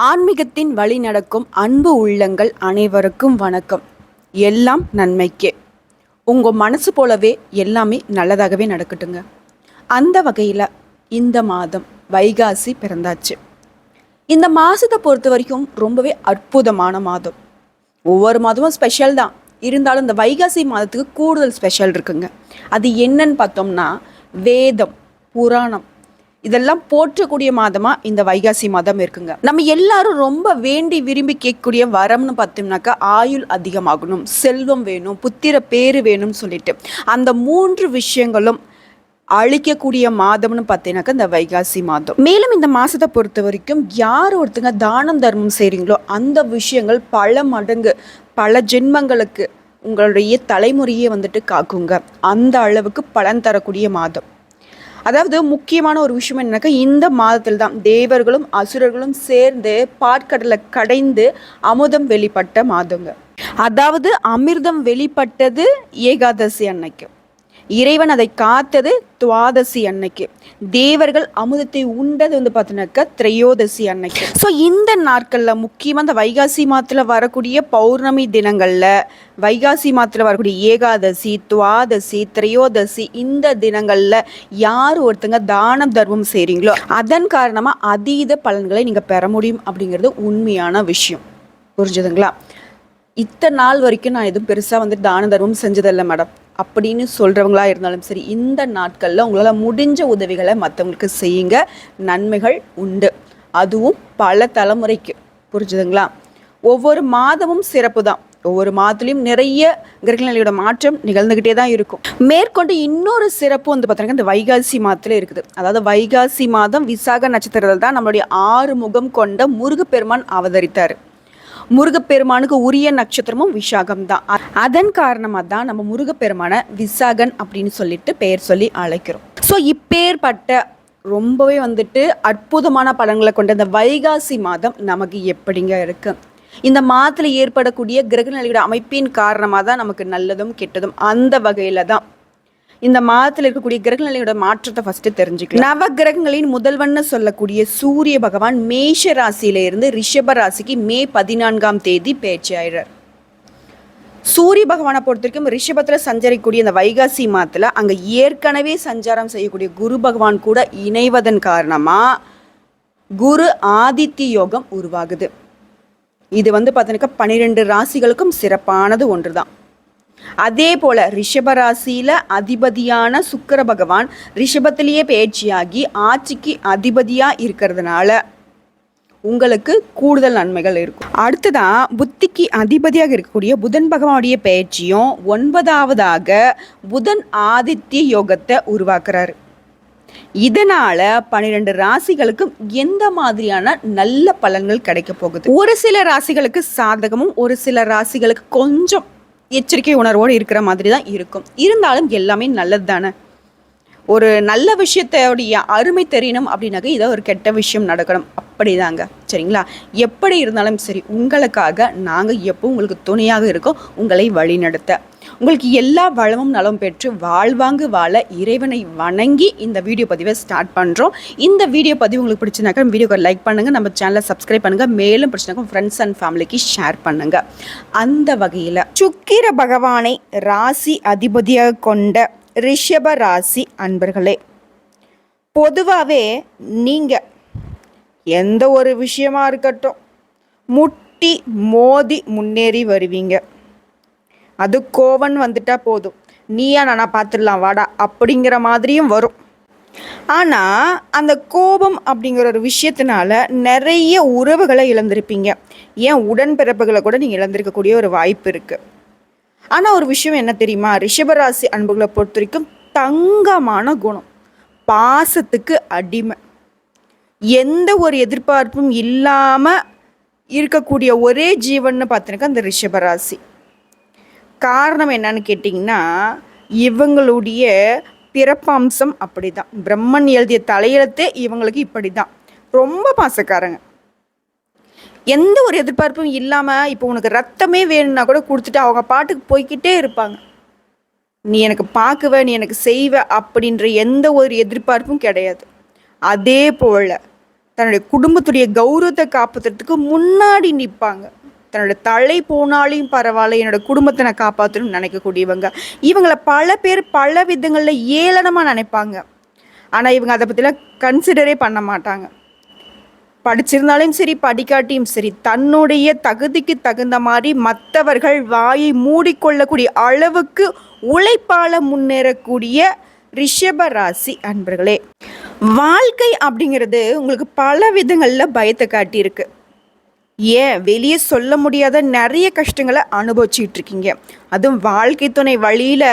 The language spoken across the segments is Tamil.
ஆன்மீகத்தின் வழி நடக்கும் அன்பு உள்ளங்கள் அனைவருக்கும் வணக்கம். எல்லாம் நன்மைக்கே. உங்கள் மனசு போலவே எல்லாமே நல்லதாகவே நடக்கட்டுங்க. அந்த வகையில் இந்த மாதம் வைகாசி பிறந்தாச்சு. இந்த மாதத்தை பொறுத்த வரைக்கும் ரொம்பவே அற்புதமான மாதம். ஒவ்வொரு மாதமும் ஸ்பெஷல் தான், இருந்தாலும் இந்த வைகாசி மாதத்துக்கு கூடுதல் ஸ்பெஷல் இருக்குங்க. அது என்னன்னு பார்த்தோம்னா, வேதம், புராணம் இதெல்லாம் போற்றக்கூடிய மாதமாக இந்த வைகாசி மாதம் இருக்குங்க. நம்ம எல்லாரும் ரொம்ப வேண்டி விரும்பி கேட்கக்கூடிய வரம்னு பார்த்தோம்னாக்கா, ஆயுள் அதிகமாகணும், செல்வம் வேணும், புத்திர பேரு வேணும்னு சொல்லிட்டு அந்த 3 விஷயங்களும் அழிக்கக்கூடிய மாதம்னு பார்த்தீங்கன்னாக்கா இந்த வைகாசி மாதம். மேலும் இந்த மாதத்தை பொறுத்த வரைக்கும் யார் ஒருத்தங்க தானம் தர்மம் செய்கிறீங்களோ அந்த விஷயங்கள் பல மடங்கு பல ஜென்மங்களுக்கு உங்களுடைய தலைமுறையே காக்குங்க. அந்த அளவுக்கு பலன் தரக்கூடிய மாதம். அதாவது முக்கியமான ஒரு விஷயம் என்னன்னாக்கா, இந்த மாதத்தில் தான் தேவர்களும் அசுரர்களும் சேர்ந்து பாற்கடலை கடைந்து அமுதம் வெளிப்பட்ட மாதங்க. அதாவது அமிர்தம் வெளிப்பட்டது ஏகாதசி அன்னைக்கு, இறைவன் அதை காத்தது துவாதசி அன்னைக்கு, தேவர்கள் அமுதத்தை உண்டது பார்த்தீங்கன்னாக்கா திரையோதசி அன்னைக்கு. ஸோ இந்த நாட்களில் முக்கியமாக இந்த வைகாசி மாதத்தில் வரக்கூடிய பௌர்ணமி தினங்களில், வைகாசி மாதத்தில் வரக்கூடிய ஏகாதசி, துவாதசி, திரையோதசி இந்த தினங்களில் யார் ஒருத்தங்க தானம் தர்மம் செய்கிறீங்களோ அதன் காரணமாக அதீத பலன்களை நீங்கள் பெற முடியும் அப்படிங்கிறது உண்மையான விஷயம். புரிஞ்சுதுங்களா? இத்தனை நாள் வரைக்கும் நான் எதுவும் பெருசாக தான தர்மம் செஞ்சதில்லை மேடம் அப்படின்னு சொல்கிறவங்களா இருந்தாலும் சரி, இந்த நாட்களில் உங்களால் முடிஞ்ச உதவிகளை மற்றவங்களுக்கு செய்யுங்க. நன்மைகள் உண்டு, அதுவும் பல தலைமுறைக்கு. புரிஞ்சுதுங்களா? ஒவ்வொரு மாதமும் சிறப்பு தான். ஒவ்வொரு மாதத்துலேயும் நிறைய கிரகநிலையோட மாற்றம் நிகழ்ந்துக்கிட்டே தான் இருக்கும். மேற்கொண்டு இன்னொரு சிறப்பு பார்த்தீங்கன்னா இந்த வைகாசி மாதத்தில் இருக்குது. அதாவது வைகாசி மாதம் விசாக நட்சத்திரத்தில் தான் நம்மளுடைய 6 முகம் கொண்ட முருகப்பெருமான் அவதரித்தார். முருகப்பெருமானுக்கு உரிய நட்சத்திரமும் விசாகம் தான். அதன் காரணமாக தான் நம்ம முருகப்பெருமானை விசாகன் அப்படின்னு சொல்லிட்டு பெயர் சொல்லி அழைக்கிறோம். ஸோ இப்பேற்பட்ட ரொம்பவே அற்புதமான பலன்களை கொண்ட இந்த வைகாசி மாதம் நமக்கு எப்படிங்க இருக்கு? இந்த மாதத்தில் ஏற்படக்கூடிய கிரகநிலையோட அமைப்பின் காரணமாக தான் நமக்கு நல்லதும் கெட்டதும். அந்த வகையில் தான் இந்த மாதத்தில் இருக்கக்கூடிய கிரகநிலையோட மாற்றத்தை ஃபர்ஸ்ட் தெரிஞ்சுக்கலாம். நவ கிரகங்களின் முதல்வன்னு சொல்லக்கூடிய சூரிய பகவான் மேஷ ராசியிலிருந்து ரிஷப ராசிக்கு மே 14ஆம் தேதி பேச்சு ஆயிடுறார். சூரிய பகவானை பொறுத்த வரைக்கும் ரிஷபத்தில் சஞ்சரிக்கக்கூடிய இந்த வைகாசி மாதத்தில் அங்கே ஏற்கனவே சஞ்சாரம் செய்யக்கூடிய குரு பகவான் கூட இணைவதன் காரணமாக குரு ஆதித்ய யோகம் உருவாகுது. இது பார்த்தீங்கன்னா 12 ராசிகளுக்கும் சிறப்பானது ஒன்று தான். அதே போல ரிஷபராசியில அதிபதியான சுக்கிர பகவான் ரிஷபத்திலேயே பயிற்சியாகி ஆட்சிக்கு அதிபதியா இருக்கிறதுனால உங்களுக்கு கூடுதல் நன்மைகள் இருக்கும். அடுத்ததான் புத்திக்கு அதிபதியாக இருக்கக்கூடிய புதன் பகவானுடைய பயிற்சியும் 9ஆவதாக புதன் ஆதித்ய யோகத்தை உருவாக்குறாரு. இதனால 12 ராசிகளுக்கும் எந்த மாதிரியான நல்ல பலன்கள் கிடைக்க போகுது? ஒரு சில ராசிகளுக்கு சாதகமும் ஒரு சில ராசிகளுக்கு கொஞ்சம் எச்சரிக்கை உணர்வோடு இருக்கிற மாதிரி தான் இருக்கும். இருந்தாலும் எல்லாமே நல்லது தானே. ஒரு நல்ல விஷயத்தோடைய அருமை தெரியணும் அப்படின்னாக்க இதை ஒரு கெட்ட விஷயம் நடக்கணும், அப்படிதாங்க. சரிங்களா? எப்படி இருந்தாலும் சரி, உங்களுக்காக நாங்கள் எப்போ உங்களுக்கு துணையாக இருக்கோம், உங்களை வழிநடத்த. உங்களுக்கு எல்லா வளமும் நலம் பெற்று வாழ்வாங்கு வாழ இறைவனை வணங்கி இந்த வீடியோ பதிவை ஸ்டார்ட் பண்ணுறோம். இந்த வீடியோ பதிவு உங்களுக்கு பிடிச்சினாக்கா வீடியோக்கு லைக் பண்ணுங்கள், நம்ம சேனலை சப்ஸ்கிரைப் பண்ணுங்கள், மேலும் பிடிச்சினாக்கா ஃப்ரெண்ட்ஸ் அண்ட் ஃபேமிலிக்கு ஷேர் பண்ணுங்கள். அந்த வகையில் சுக்கிர பகவானை ராசி அதிபதியாக கொண்ட ரிஷப ராசி அன்பர்களே, பொதுவாகவே நீங்கள் எந்த ஒரு விஷயமா இருக்கட்டும் முட்டி மோதி முன்னேறி வருவீங்க. அது கோவன் வந்துட்டா போதும், நீயா நானா பார்த்துடலாம் வாடா அப்படிங்கிற மாதிரியும் வரும். ஆனால் அந்த கோபம் அப்படிங்கிற ஒரு விஷயத்தினால நிறைய உறவுகளை இழந்திருப்பீங்க. ஏன் உடன்பிறப்புகளை கூட நீங்கள் இழந்திருக்கக்கூடிய ஒரு வாய்ப்பு இருக்குது. ஆனால் ஒரு விஷயம் என்ன தெரியுமா? ரிஷபராசி அன்புகளை பொறுத்த வரைக்கும் தங்கமான குணம், பாசத்துக்கு அடிமை, எந்த ஒரு எதிர்பார்ப்பும் இல்லாமல் இருக்கக்கூடிய ஒரே ஜீவன்னு பார்த்தீங்கன்னா அந்த ரிஷபராசி. காரணம் என்னன்னு கேட்டிங்கன்னா, இவங்களுடைய பிறப்பம்சம் அப்படி தான். பிரம்மன் எழுதிய தலையெழுத்தே இவங்களுக்கு இப்படி தான். ரொம்ப பாசக்காரங்க, எந்த ஒரு எதிர்பார்ப்பும் இல்லாமல் இப்போ உனக்கு ரத்தமே வேணும்னா கூட கொடுத்துட்டு அவங்க பாட்டுக்கு போய்கிட்டே இருப்பாங்க. நீ எனக்கு பார்க்குவ, நீ எனக்கு செய்வ அப்படின்ற எந்த ஒரு எதிர்பார்ப்பும் கிடையாது. அதே போல் தன்னுடைய குடும்பத்துடைய கௌரவத்தை காப்பாற்றுறதுக்கு முன்னாடி நிற்பாங்க. தன்னோட தலை போனாலையும் பரவாயில்ல, என்னோட குடும்பத்தை நான் காப்பாற்றணும்னு நினைக்கக்கூடியவங்க. இவங்களை பல பேர் பல விதங்களில் ஏளனமாக நினைப்பாங்க. ஆனால் இவங்க அதை பற்றிலாம் கன்சிடரே பண்ண மாட்டாங்க. படிச்சிருந்தாலும் சரி படிக்காட்டியும் சரி, தன்னுடைய தகுதிக்கு தகுந்த மாதிரி மற்றவர்கள் வாயை மூடிக்கொள்ளக்கூடிய அளவுக்கு உழைப்பால முன்னேறக்கூடிய ரிஷப ராசி அன்பர்களே. வாழ்க்கை அப்படிங்கிறது உங்களுக்கு பல விதங்களில் பயத்தை காட்டியிருக்கு. ஏன் வெளியே சொல்ல முடியாத நிறைய கஷ்டங்களை அனுபவிச்சுட்டு இருக்கீங்க. அதுவும் வாழ்க்கை துணை வழியில்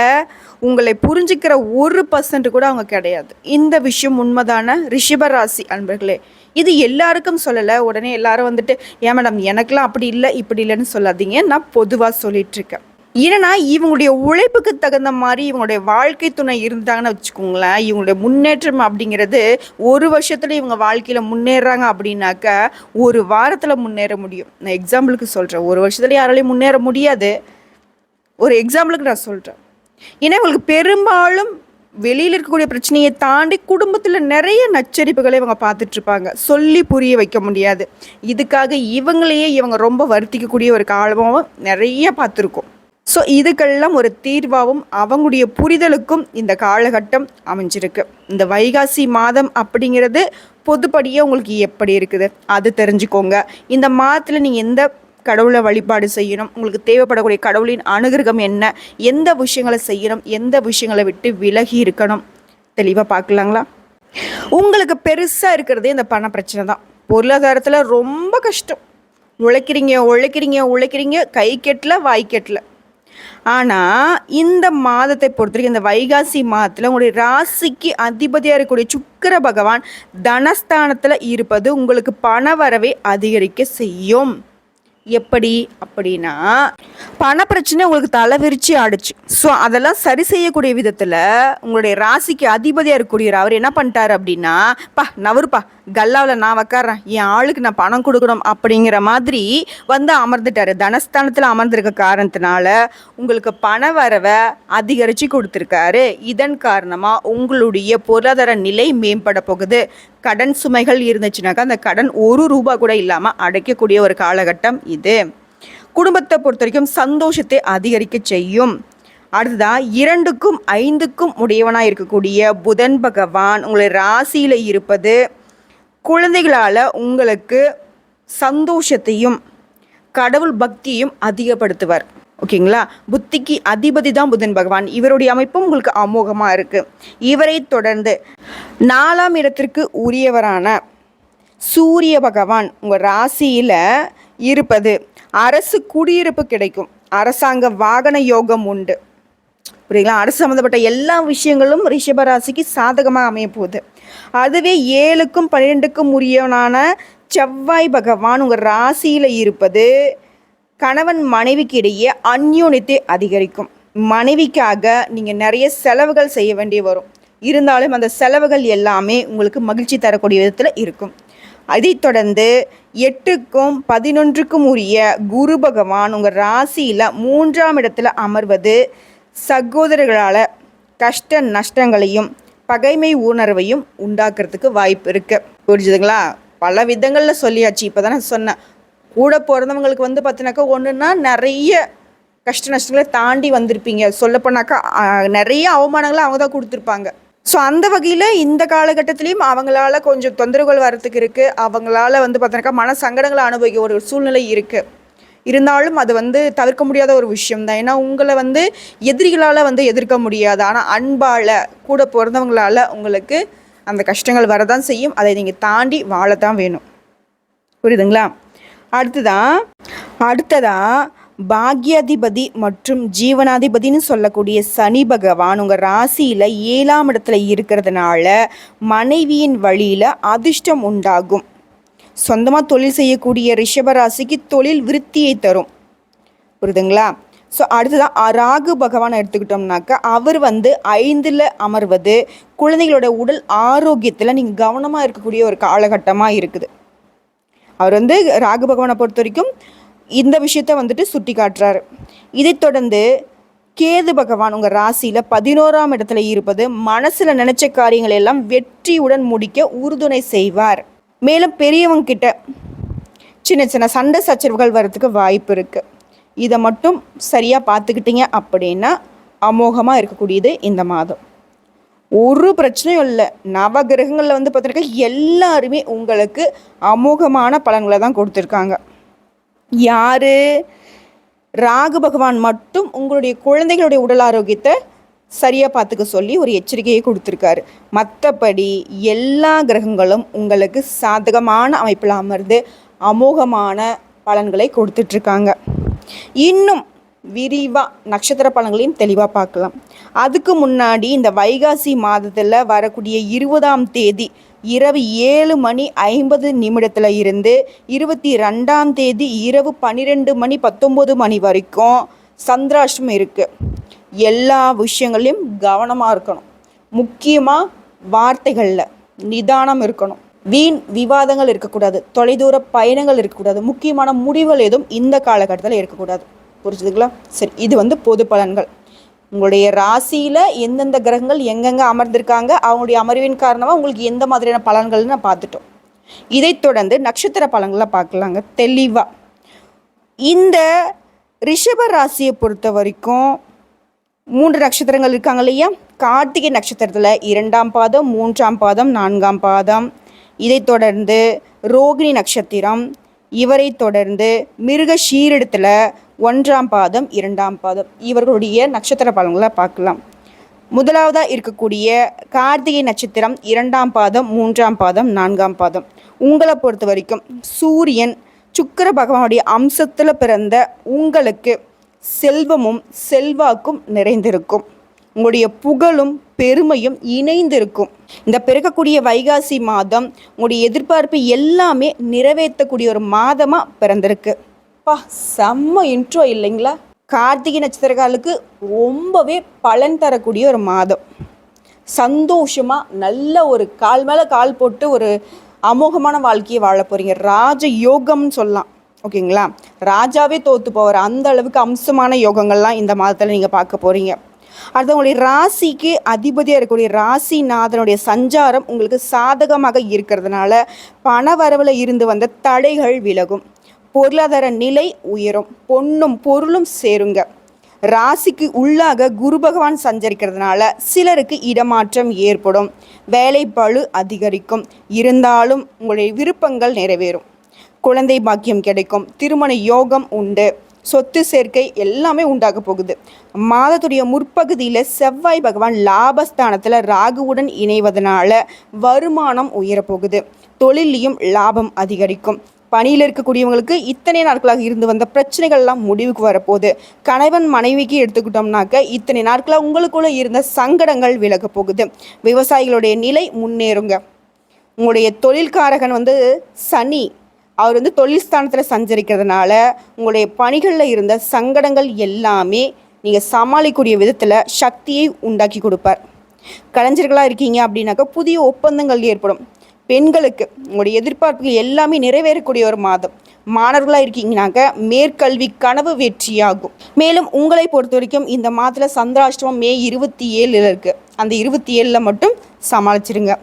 உங்களை புரிஞ்சுக்கிற 1% கூட அவங்க கிடையாது. இந்த விஷயம் உண்மைதான ரிஷபராசி அன்பர்களே. இது எல்லாருக்கும் சொல்லலை. உடனே எல்லாரும் வந்துட்டு ஏன் மேடம் எனக்கெல்லாம் அப்படி இல்லை இப்படி இல்லைன்னு சொல்லாதீங்க. நான் பொதுவாக சொல்லிகிட்ருக்கேன். ஏன்னா இவங்களுடைய உழைப்புக்கு தகுந்த மாதிரி இவங்களுடைய வாழ்க்கை துணை இருந்தாங்கன்னு வச்சுக்கோங்களேன், இவங்களுடைய முன்னேற்றம் அப்படிங்கிறது 1 வருஷத்துல இவங்க வாழ்க்கையில் முன்னேறாங்க அப்படின்னாக்க 1 வாரத்தில் முன்னேற முடியும். நான் எக்ஸாம்பிளுக்கு சொல்கிறேன். 1 வருஷத்துல யாராலையும் முன்னேற முடியாது. ஒரு எக்ஸாம்பிளுக்கு நான் சொல்கிறேன். ஏன்னா இவங்களுக்கு பெரும்பாலும் வெளியில் இருக்கக்கூடிய பிரச்சனையை தாண்டி குடும்பத்தில் நிறைய நச்சரிப்புகளை இவங்க பார்த்துட்ருப்பாங்க. சொல்லி புரிய வைக்க முடியாது. இதுக்காக இவங்களையே இவங்க ரொம்ப வருத்திக்கக்கூடிய ஒரு காலமும் நிறைய பார்த்துருக்கோம். ஸோ இதுக்கெல்லாம் ஒரு தீர்வாகவும் அவங்களுடைய புரிதலுக்கும் இந்த காலகட்டம் அமைஞ்சிருக்கு. இந்த வைகாசி மாதம் அப்படிங்கிறது பொதுப்படியாக உங்களுக்கு எப்படி இருக்குது அது தெரிஞ்சுக்கோங்க. இந்த மாதத்தில் நீங்கள் எந்த கடவுளை வழிபாடு செய்யணும், உங்களுக்கு தேவைப்படக்கூடிய கடவுளின் அனுகிரகம் என்ன, எந்த விஷயங்களை செய்யணும், எந்த விஷயங்களை விட்டு விலகி இருக்கணும், தெளிவாக பார்க்கலாங்களா? உங்களுக்கு பெருசாக இருக்கிறதே இந்த பண பிரச்சனை தான். பொருளாதாரத்தில் ரொம்ப கஷ்டம். உழைக்கிறீங்க கை கெட்டல வாய் கெட்டல. ஆனால் இந்த மாதத்தை பொறுத்த வரைக்கும், இந்த வைகாசி மாதத்தில் உங்களுடைய ராசிக்கு அதிபதியாக இருக்கக்கூடிய சுக்கிர பகவான் தனஸ்தானத்தில் இருப்பது உங்களுக்கு பண வரவை அதிகரிக்க செய்யும். எப்படி அப்படின்னா, பண பிரச்சனை உங்களுக்கு தலைவிரிச்சு ஆடிச்சு. ஸோ அதெல்லாம் சரி செய்யக்கூடிய விதத்தில் உங்களுடைய ராசிக்கு அதிபதியாக இருக்கக்கூடிய அவர் என்ன பண்ணிட்டார் அப்படின்னா, நவருப்பா கல்லாவில் நான் உக்காடுறேன், என் ஆளுக்கு நான் பணம் கொடுக்கணும் அப்படிங்கிற மாதிரி வந்து அமர்ந்துட்டார். தனஸ்தானத்தில் அமர்ந்திருக்க காரணத்தினால உங்களுக்கு பண வரவை அதிகரித்து கொடுத்துருக்காரு. இதன் காரணமாக உங்களுடைய பொருளாதார நிலை மேம்பட போகுது. கடன் சுமைகள் இருந்துச்சுனாக்கா அந்த கடன் 1 ரூபா கூட இல்லாமல் அடைக்கக்கூடிய ஒரு காலகட்டம் இது. குடும்பத்தை பொறுத்த வரைக்கும் சந்தோஷத்தை அதிகரிக்க செய்யும். அடுத்ததான் 2க்கும் 5க்கும் உடையவனாக இருக்கக்கூடிய புதன் பகவான் உங்களை ராசியில் இருப்பது குழந்தைகளால் உங்களுக்கு சந்தோஷத்தையும் கடவுள் பக்தியையும் அதிகப்படுத்துவார். ஓகேங்களா? புத்திக்கு அதிபதி தான் புதன் பகவான். இவருடைய அமைப்பும் உங்களுக்கு அமோகமாக இருக்குது. இவரை தொடர்ந்து 4ஆம் இடத்திற்கு உரியவரான சூரிய பகவான் உங்கள் ராசியில் இருப்பது அரசு குடியிருப்பு கிடைக்கும். அரசாங்க வாகன யோகம் உண்டு. புரியுங்களா? அரசு சம்மந்தப்பட்ட எல்லா விஷயங்களும் ரிஷபராசிக்கு சாதகமாக அமைய போகுது. அதுவே 7க்கும் 12க்கும் உரியவனான செவ்வாய் பகவான் உங்கள் ராசியில் இருப்பது கணவன் மனைவிக்கு இடையே அந்யோன்யத்தை அதிகரிக்கும். மனைவிக்காக நீங்கள் நிறைய செலவுகள் செய்ய வேண்டி வரும். இருந்தாலும் அந்த செலவுகள் எல்லாமே உங்களுக்கு மகிழ்ச்சி தரக்கூடிய விதத்தில் இருக்கும். அதைத் தொடர்ந்து 8க்கும் 11க்கும் உரிய குரு பகவான் உங்கள் ராசியில் 3ஆம் இடத்துல அமர்வது சகோதரர்களால் கஷ்ட நஷ்டங்களையும் பகைமை உணர்வையும் உண்டாக்குறதுக்கு வாய்ப்பு இருக்குது. புரிஞ்சுதுங்களா? பல விதங்களில் சொல்லியாச்சு. இப்போ தான் நான் சொன்னேன். கூட பிறந்தவங்களுக்கு வந்து பார்த்தினாக்கா ஒன்றுனா நிறைய கஷ்ட நஷ்டங்களை தாண்டி வந்திருப்பீங்க. சொல்லப்போனாக்கா நிறைய அவமானங்களை அவங்க தான் கொடுத்துருப்பாங்க. ஸோ அந்த வகையில் இந்த காலகட்டத்திலையும் அவங்களால கொஞ்சம் தொந்தரவுகள் வரத்துக்கு இருக்குது. அவங்களால வந்து பார்த்தினாக்கா மன சங்கடங்களை அனுபவிக்க ஒரு சூழ்நிலை இருக்குது. இருந்தாலும் அது வந்து தவிர்க்க முடியாத ஒரு விஷயம்தான். ஏன்னா உங்களை வந்து எதிரிகளால் வந்து எதிர்க்க முடியாது. ஆனால் அன்பால் கூட பிறந்தவங்களால் உங்களுக்கு அந்த கஷ்டங்கள் வரதான் செய்யும். அதை நீங்கள் தாண்டி வாழத்தான் வேணும். புரியுதுங்களா? அடுத்ததா பாக்யாதிபதி மற்றும் ஜீவனாதிபதினு சொல்லக்கூடிய சனி பகவான் உங்கள் ராசியில் 7ஆம் இடத்துல இருக்கிறதுனால மனைவியின் வழியில் அதிர்ஷ்டம் உண்டாகும். சொந்தமாக தொழில் செய்யக்கூடிய ரிஷபராசிக்கு தொழில் விருத்தியை தரும். புரியுதுங்களா? ஸோ அடுத்ததான் ராகு பகவானை எடுத்துக்கிட்டோம்னாக்கா அவர் வந்து 5ல் அமர்வது குழந்தைகளோட உடல் ஆரோக்கியத்தில் நீங்கள் கவனமாக இருக்கக்கூடிய ஒரு காலகட்டமாக இருக்குது. அவர் வந்து ராகு பகவானை பொறுத்த வரைக்கும் இந்த விஷயத்தை வந்துட்டு சுட்டி காட்டுறாரு. இதைத் தொடர்ந்து கேது பகவான் உங்கள் ராசியில் 11ஆம் இடத்துல இருப்பது மனசில் நினச்ச காரியங்கள் எல்லாம் வெற்றியுடன் முடிக்க உறுதுணை செய்வார். மேலும் பெரியவங்க கிட்ட சின்ன சின்ன சண்டை சச்சரவுகள் வர்றதுக்கு வாய்ப்பு இருக்குது. இதை மட்டும் சரியாக பார்த்துக்கிட்டீங்க அப்படின்னா அமோகமாக இருக்கக்கூடியது இந்த மாதம். ஒரு பிரச்சனையும் இல்லை. நவகிரகங்களில் பார்த்தீங்கன்னா எல்லாருமே உங்களுக்கு அமோகமான பலன்களை தான் கொடுத்துருக்காங்க. யார்? ராகு பகவான் மட்டும் உங்களுடைய குழந்தைகளுடைய உடல் ஆரோக்கியத்தை சரியாக பார்த்துக்க சொல்லி ஒரு எச்சரிக்கையை கொடுத்துருக்காரு. மற்றபடி எல்லா கிரகங்களும் உங்களுக்கு சாதகமான அமைப்பில் அமர்ந்து அமோகமான பலன்களை கொடுத்துட்ருக்காங்க. இன்னும் விரிவாக நட்சத்திர பலன்களையும் தெளிவாக பார்க்கலாம். அதுக்கு முன்னாடி இந்த வைகாசி மாதத்தில் வரக்கூடிய 20ஆம் தேதி இரவு 7:50 இருந்து 22ஆம் தேதி இரவு 12:19 வரைக்கும் சந்திராஷ்டமம் இருக்குது. எல்லா விஷயங்களையும் கவனமாக இருக்கணும். முக்கியமாக வார்த்தைகளில் நிதானம் இருக்கணும். வீண் விவாதங்கள் இருக்கக்கூடாது. தொலைதூர பயணங்கள் இருக்கக்கூடாது. முக்கியமான முடிவுகள் எதுவும் இந்த காலகட்டத்தில் இருக்கக்கூடாது. புரிஞ்சுதுங்களா? சரி, இது பொது பலன்கள். உங்களுடைய ராசியில் எந்தெந்த கிரகங்கள் எங்கெங்கே அமர்ந்திருக்காங்க, அவங்களுடைய அமர்வின் காரணமாக உங்களுக்கு எந்த மாதிரியான பலன்கள்னு பார்த்துட்டோம். இதைத் தொடர்ந்து நட்சத்திர பலன்களை பார்க்கலாங்க தெளிவாக. இந்த ரிஷப ராசியை பொறுத்த வரைக்கும் 3 நட்சத்திரங்கள் இருக்காங்க இல்லையா? கார்த்திகை நட்சத்திரத்தில் 2ஆம் பாதம், 3ஆம் பாதம், 4ஆம் பாதம். இதைத் தொடர்ந்து ரோகிணி நட்சத்திரம். இவரை தொடர்ந்து மிருக ஷீரிடத்தில் 1ஆம் பாதம், 2ஆம் பாதம். இவர்களுடைய நட்சத்திர பலன்களை பார்க்கலாம். முதலாவதாக இருக்கக்கூடிய கார்த்திகை நட்சத்திரம் 2ஆம் பாதம், 3ஆம் பாதம், 4ஆம் பாதம். உங்களை பொறுத்த வரைக்கும் சூரியன் சுக்கிர பகவானுடைய அம்சத்தில் பிறந்த உங்களுக்கு செல்வமும் செல்வாக்கும் நிறைந்திருக்கும். உங்களுடைய புகழும் பெருமையும் இணைந்திருக்கும். இந்த பிறக்கக்கூடிய வைகாசி மாதம் உங்களுடைய எதிர்பார்ப்பு எல்லாமே நிறைவேற்றக்கூடிய ஒரு மாதமாக பிறந்திருக்கு. செம்ம இன்ட்ரோ இல்லைங்களா? கார்த்திகை நட்சத்திரக்காலுக்கு ரொம்பவே பலன் தரக்கூடிய ஒரு மாதம். சந்தோஷமாக நல்ல ஒரு கால் மேலே கால் போட்டு ஒரு அமோகமான வாழ்க்கையை வாழ போகிறீங்க. ராஜ யோகம்னு சொல்லலாம். ஓகேங்களா? ராஜாவே தோற்று போகிற அந்த அளவுக்கு அம்சமான யோகங்கள்லாம் இந்த மாதத்தில் நீங்கள் பார்க்க போகிறீங்க. அடுத்து உங்களுடைய ராசிக்கு அதிபதியாக இருக்கக்கூடிய ராசிநாதனுடைய சஞ்சாரம் உங்களுக்கு சாதகமாக இருக்கிறதுனால பண வரவில் இருந்து வந்த தடைகள் விலகும். பொருளாதார நிலை உயரும். பொன்னும் பொருளும் சேருங்க. ராசிக்கு உள்ளாக குரு பகவான் சஞ்சரிக்கிறதுனால சிலருக்கு இடமாற்றம் ஏற்படும். வேலை பளு அதிகரிக்கும். இருந்தாலும் உங்களுடைய விருப்பங்கள் நிறைவேறும். குழந்தை பாக்கியம் கிடைக்கும். திருமண யோகம் உண்டு. சொத்து சேர்க்கை எல்லாமே உண்டாக போகுது. மாதத்துடைய முற்பகுதியில் செவ்வாய் பகவான் லாபஸ்தானத்தில் ராகுவுடன் இணைவதனால வருமானம் உயரப்போகுது. தொழிலையும் லாபம் அதிகரிக்கும். பணியில் இருக்கக்கூடியவங்களுக்கு இத்தனை நாட்களாக இருந்து வந்த பிரச்சனைகள்லாம் முடிவுக்கு வரப்போகுது. கணவன் மனைவிக்கு எடுத்துக்கிட்டோம்னாக்க இத்தனை நாட்களாக உங்களுக்குள்ளே இருந்த சங்கடங்கள் விலக போகுது. விவசாயிகளுடைய நிலை முன்னேறுங்க. உங்களுடைய தொழில்காரகன் சனி, அவர் தொழில் ஸ்தானத்தில் சஞ்சரிக்கிறதுனால உங்களுடைய பணிகளில் இருந்த சங்கடங்கள் எல்லாமே நீங்கள் சமாளிக்கக்கூடிய விதத்தில் சக்தியை உண்டாக்கி கொடுப்பார். கலைஞர்களாக இருக்கீங்க அப்படின்னாக்கா புதிய ஒப்பந்தங்கள் ஏற்படும். பெண்களுக்கு உங்களுடைய எதிர்பார்ப்புகள் எல்லாமே நிறைவேறக்கூடிய ஒரு மாதம். மாணவர்களாக இருக்கீங்கன்னாக்க மேற்கல்வி கனவு வெற்றியாகும். மேலும் உங்களை பொறுத்த வரைக்கும் இந்த மாதத்தில் சந்திராஷ்டமம் மே 27 இருக்குது. அந்த 27 மட்டும் சமாளிச்சிருங்க.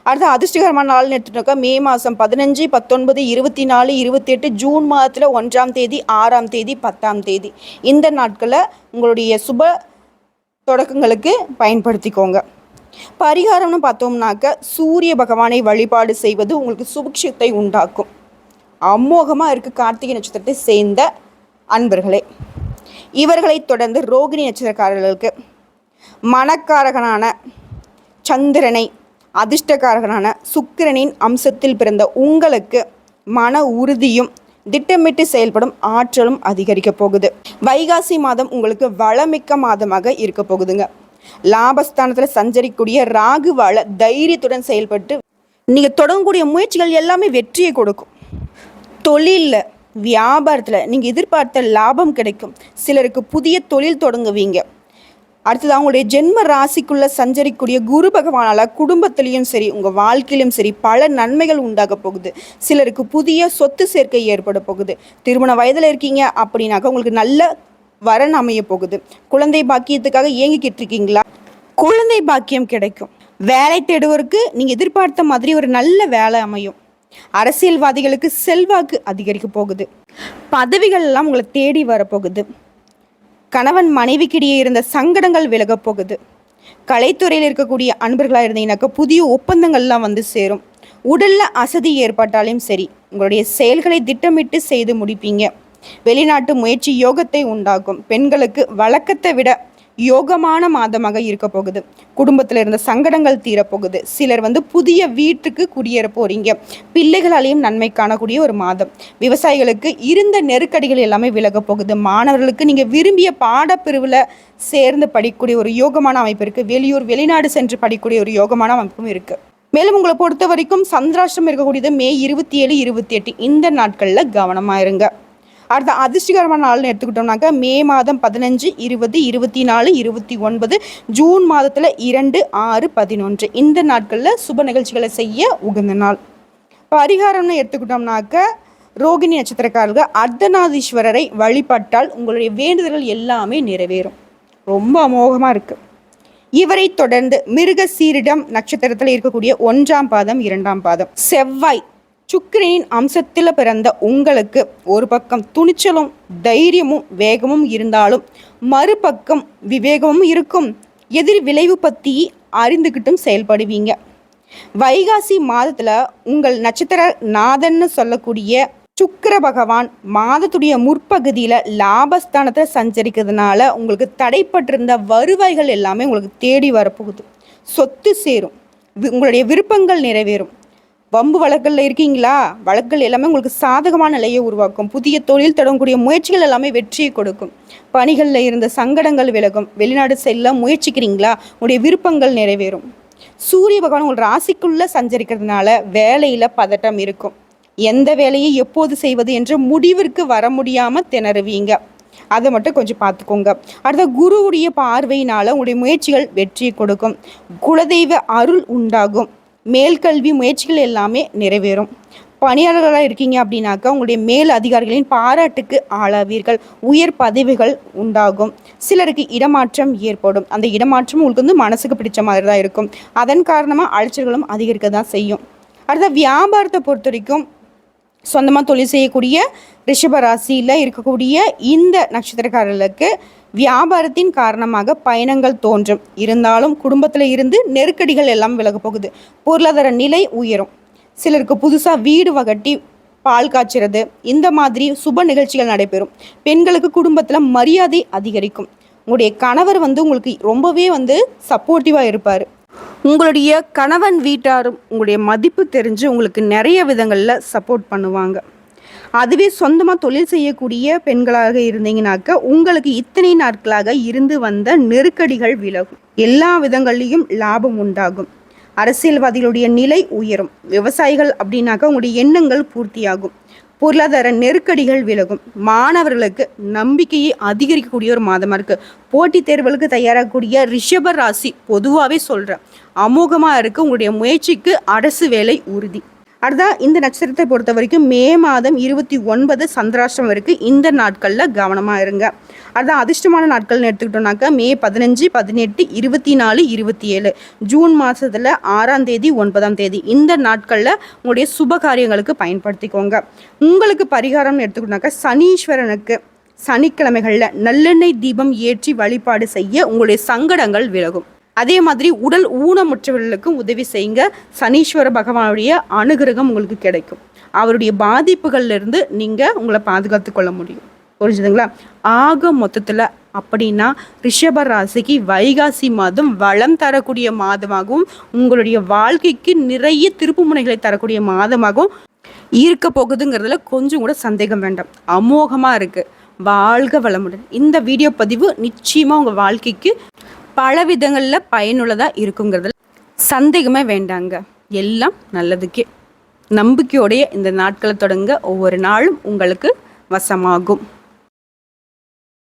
அடுத்த அதிர்ஷ்டகரமான நாள்னு எடுத்துட்டோக்கா மே மாதம் 15, 19, 24, 28, ஜூன் மாதத்தில் 1ஆம் தேதி, 6ஆம் தேதி, 10ஆம் தேதி. இந்த நாட்களை உங்களுடைய சுப தொடக்கங்களுக்கு பயன்படுத்திக்கோங்க. பரிகாரம்னு பார்த்தோம்னாக்க சூரிய பகவானை வழிபாடு செய்வது உங்களுக்கு சுபிக்ஷத்தை உண்டாக்கும். அமோகமாக இருக்குது கார்த்திகை நட்சத்திரத்தை சேர்ந்த அன்பர்களே. இவர்களை தொடர்ந்து ரோகிணி நட்சத்திரக்காரர்களுக்கு மனக்காரகனான சந்திரனை, அதிர்ஷ்டக்காரகனான சுக்கிரனின் அம்சத்தில் பிறந்த உங்களுக்கு மன உறுதியும் திட்டமிட்டு செயல்படும் ஆற்றலும் அதிகரிக்க போகுது. வைகாசி மாதம் உங்களுக்கு வளமிக்க மாதமாக இருக்க போகுதுங்க. லாபஸ்தானத்தில் சஞ்சரிக்கூடிய ராகுவால தைரியத்துடன் செயல்பட்டு நீங்கள் தொடங்கக்கூடிய முயற்சிகள் எல்லாமே வெற்றியை கொடுக்கும். தொழிலில், வியாபாரத்தில் நீங்கள் எதிர்பார்த்த லாபம் கிடைக்கும். சிலருக்கு புதிய தொழில் தொடங்குவீங்க. அடுத்தது அவங்களுடைய ஜென்ம ராசிக்குள்ளே சஞ்சரிக்கூடிய குரு பகவானால் குடும்பத்திலையும் சரி உங்கள் வாழ்க்கையிலும் சரி பல நன்மைகள் உண்டாக போகுது. சிலருக்கு புதிய சொத்து சேர்க்கை ஏற்பட போகுது. திருமண வயதில் இருக்கீங்க அப்படின்னாக்கா உங்களுக்கு நல்ல வரன் அமைய போகுது. குழந்தை பாக்கியத்துக்காக ஏங்கிக்கிட்டு இருக்கீங்களா? குழந்தை பாக்கியம் கிடைக்கும். வேலை தேடுவருக்கு நீங்கள் எதிர்பார்த்த மாதிரி ஒரு நல்ல வேலை அமையும். அரசியல்வாதிகளுக்கு செல்வாக்கு அதிகரிக்க போகுது. பதவிகள் எல்லாம் உங்களை தேடி வரப்போகுது. கணவன் மனைவிக்கிடையே இருந்த சங்கடங்கள் விலகப் போகுது. கலைத்துறையில் இருக்கக்கூடிய அன்பர்களாக இருந்தீங்கன்னாக்கா புதிய ஒப்பந்தங்கள்லாம் வந்து சேரும். உடலில் அசதி ஏற்பட்டாலும் சரி, உங்களுடைய செயல்களை திட்டமிட்டு செய்து முடிப்பீங்க. வெளிநாட்டு முயற்சி யோகத்தை உண்டாகும். பெண்களுக்கு வழக்கத்தை விட யோகமான மாதமாக இருக்க போகுது. குடும்பத்தில் இருந்த சங்கடங்கள் தீரப்போகுது. சிலர் புதிய வீட்டுக்கு குடியேற போறீங்க. பிள்ளைகளாலேயும் நன்மை காணக்கூடிய ஒரு மாதம். விவசாயிகளுக்கு இருந்த நெருக்கடிகள் எல்லாமே விலக போகுது. மாணவர்களுக்கு நீங்கள் விரும்பிய பாடப்பிரிவில் சேர்ந்து படிக்கக்கூடிய ஒரு யோகமான அமைப்பு இருக்குது. வெளியூர் வெளிநாடு சென்று படிக்கக்கூடிய ஒரு யோகமான அமைப்பும் இருக்குது. மேலும் உங்களை பொறுத்த வரைக்கும் சந்திராஷ்டிரம் இருக்கக்கூடியது மே 27, 28 இந்த நாட்களில் கவனமாக இருங்க. அடுத்த அதிர்ஷ்டகரமான நாள்னு எடுத்துக்கிட்டோம்னாக்கா மே மாதம் 15, 20, 24, 29, ஜூன் மாதத்தில் 2, 6, 11 இந்த நாட்களில் சுப நிகழ்ச்சிகளை செய்ய உகந்த நாள். பரிகாரம்னு எடுத்துக்கிட்டோம்னாக்க ரோகிணி நட்சத்திரக்காரர்கள் அர்த்தநாதீஸ்வரரை வழிபட்டால் உங்களுடைய வேண்டுதல்கள் எல்லாமே நிறைவேறும். ரொம்ப அமோகமாக இருக்குது. இவரை தொடர்ந்து மிருக சீரிடம் நட்சத்திரத்தில் இருக்கக்கூடிய 1ஆம் பாதம் 2ஆம் பாதம் செவ்வாய் சுக்கிரனின் அம்சத்தில் பிறந்த உங்களுக்கு ஒரு பக்கம் துணிச்சலும் தைரியமும் வேகமும் இருந்தாலும் மறுபக்கம் விவேகமும் இருக்கும். எதிர் விளைவு பற்றி அறிந்துக்கிட்டும் செயல்படுவீங்க. வைகாசி மாதத்தில் உங்கள் நட்சத்திர நாதன்னு சொல்லக்கூடிய சுக்கிர பகவான் மாதத்துடைய முற்பகுதியில் லாபஸ்தானத்தில் சஞ்சரிக்கிறதுனால உங்களுக்கு தடைப்பட்டிருந்த வருவாய்கள் எல்லாமே உங்களுக்கு தேடி வரப்போகுது. சொத்து சேரும். உங்களுடைய விருப்பங்கள் நிறைவேறும். வம்பு வழக்குகளில் இருக்கீங்களா? வழக்குகள் எல்லாமே உங்களுக்கு சாதகமான நிலையை உருவாக்கும். புதிய தொழில் தொடங்கக்கூடிய முயற்சிகள் எல்லாமே வெற்றியை கொடுக்கும். பணிகளில் இருந்த சங்கடங்கள் விலகும். வெளிநாடு செல்ல முயற்சிக்கிறீங்களா? உங்களுடைய விருப்பங்கள் நிறைவேறும். சூரிய பகவான் உங்கள் ராசிக்குள்ளே சஞ்சரிக்கிறதுனால வேலையில் பதட்டம் இருக்கும். எந்த வேலையை எப்போது செய்வது என்ற முடிவிற்கு வர முடியாமல் திணறுவீங்க. அதை மட்டும் கொஞ்சம் பார்த்துக்கோங்க. அடுத்த குருவுடைய பார்வையினால் உங்களுடைய முயற்சிகள் வெற்றியை கொடுக்கும். குலதெய்வ அருள் உண்டாகும். மேல்கல்வி முயற்சிகள் எல்லாமே நிறைவேறும். பணியாளர்களாக இருக்கீங்க அப்படின்னாக்கா உங்களுடைய மேல் அதிகாரிகளின் பாராட்டுக்கு ஆளாவீர்கள். உயர் பதவிகள் உண்டாகும். சிலருக்கு இடமாற்றம் ஏற்படும். அந்த இடமாற்றம் உங்களுக்கு மனசுக்கு பிடிச்ச மாதிரி தான் இருக்கும். அதன் காரணமாக அலைச்சல்களும் அதிகரிக்க தான் செய்யும். அடுத்த வியாபாரத்தை பொறுத்த வரைக்கும் சொந்தமாக தொழில் செய்யக்கூடிய ரிஷப ராசியில் இருக்கக்கூடிய இந்த நட்சத்திரக்காரர்களுக்கு வியாபாரத்தின் காரணமாக பயணங்கள் தோன்றும். இருந்தாலும் குடும்பத்தில் இருந்து நெருக்கடிகள் எல்லாம் விலக போகுது. பொருளாதார நிலை உயரும். சிலருக்கு புதுசாக வீடு வகட்டி பால் காய்ச்சறது இந்த மாதிரி சுப நிகழ்ச்சிகள் நடைபெறும். பெண்களுக்கு குடும்பத்தில் மரியாதை அதிகரிக்கும். உங்களுடைய கணவர் உங்களுக்கு ரொம்பவே சப்போர்ட்டிவாக இருப்பார். உங்களுடைய கணவன் வீட்டாரும் உங்களுடைய மதிப்பு தெரிஞ்சு உங்களுக்கு நிறைய விதங்களில் சப்போர்ட் பண்ணுவாங்க. அதுவே சொந்தமாக தொழில் செய்யக்கூடிய பெண்களாக இருந்தீங்கன்னாக்க உங்களுக்கு இத்தனை நாட்களாக இருந்து வந்த நெருக்கடிகள் விலகும். எல்லா விதங்கள்லேயும் லாபம் உண்டாகும். அரசியல்வாதிகளுடைய நிலை உயரும். விவசாயிகள் அப்படின்னாக்கா உங்களுடைய எண்ணங்கள் பூர்த்தியாகும். பொருளாதார நெருக்கடிகள் விலகும். மாணவர்களுக்கு நம்பிக்கையை அதிகரிக்கக்கூடிய ஒரு மாதமாக இருக்குது. போட்டித் தேர்வுகளுக்கு தயாராகக்கூடிய ரிஷப ராசி பொதுவாகவே சொல்கிறேன் அமோகமாக இருக்குது. உங்களுடைய முயற்சிக்கு அரசு வேலை உறுதி. அடுத்தா இந்த நட்சத்திரத்தை பொறுத்த வரைக்கும் மே மாதம் 29 சந்திராஷ்டிரம் வரைக்கும் இந்த நாட்களில் கவனமாக இருங்க. அதுதான் அதிர்ஷ்டமான நாட்கள்னு எடுத்துக்கிட்டோம்னாக்கா மே 15, 18, 24, 27 ஜூன் மாதத்தில் 6ஆம் தேதி 9ஆம் தேதி இந்த நாட்களில் உங்களுடைய சுப காரியங்களுக்கு பயன்படுத்திக்கோங்க. உங்களுக்கு பரிகாரம்னு எடுத்துக்கிட்டோம்னாக்கா சனீஸ்வரனுக்கு சனிக்கிழமைகளில் நல்லெண்ணெய் தீபம் ஏற்றி வழிபாடு செய்ய உங்களுடைய சங்கடங்கள் விலகும். அதே மாதிரி உடல் ஊனமுற்றவர்களுக்கும் உதவி செய்யுங்க. சனீஸ்வர பகவானுடைய அனுகிரகம் உங்களுக்கு கிடைக்கும். அவருடைய பாதிப்புகள்லேருந்து நீங்கள் உங்களை பாதுகாத்து கொள்ள முடியும். புரிஞ்சுதுங்களா? ஆக மொத்தத்தில் அப்படின்னா ரிஷப ராசிக்கு வைகாசி மாதம் வளம் தரக்கூடிய மாதமாகவும் உங்களுடைய வாழ்க்கைக்கு நிறைய திருப்பு முனைகளை தரக்கூடிய மாதமாகவும் இருக்க போகுதுங்கிறதுல கொஞ்சம் கூட சந்தேகம் வேண்டாம். அமோகமாக இருக்குது. வாழ்க வளமுடன். இந்த வீடியோ பதிவு நிச்சயமாக உங்கள் வாழ்க்கைக்கு பல விதங்களில் பயனுள்ளதாக இருக்குங்கிறதுல சந்தேகமே வேண்டாங்க. எல்லாம் நல்லதுக்கே. நம்பிக்கையோடைய இந்த நாட்களை தொடங்க ஒவ்வொரு நாளும் உங்களுக்கு வசமாகும்.